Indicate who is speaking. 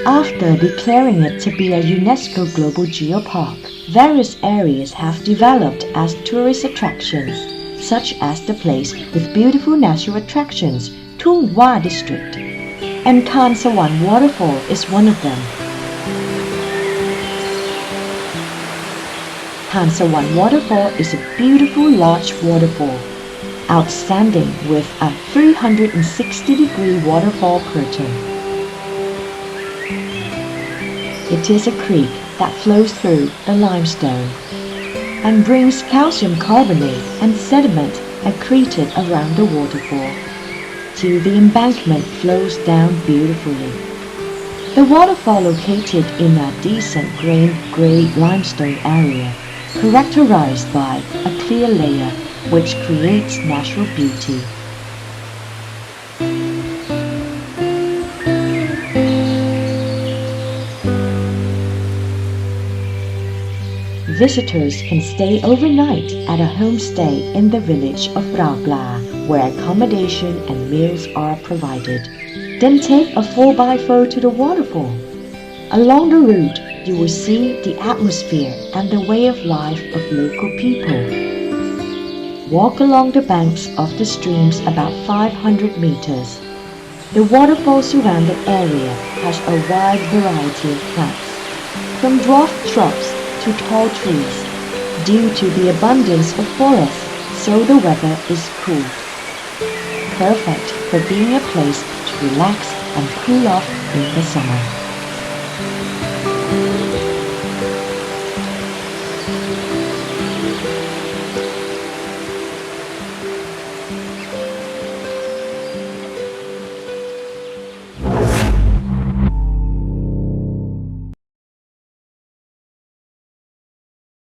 Speaker 1: After declaring it to be a UNESCO Global Geopark, various areas have developed as tourist attractions, such as the place with beautiful natural attractions, Thung District, and Thansawan Waterfall is one of them. Thansawan Waterfall is a beautiful large waterfall, outstanding with a 360-degree waterfall curtain. It is a creek that flows through the limestone and brings calcium carbonate and sediment accreted around the waterfall till the embankment flows down beautifully. The waterfall located in a decent grained grey limestone area characterized by a clear layer which creates natural beauty. Visitors can stay overnight at a homestay in the village of Raupla, where accommodation and meals are provided. Then take a 4x4 to the waterfall. Along the route, you will see the atmosphere and the way of life of local people. Walk along the banks of the streams about 500 meters. The waterfall-surrounded area has a wide variety of plants, from dwarf shrubs to tall trees. Due to the abundance of forests, so the weather is cool. Perfect for being a place to relax and cool off in the summer.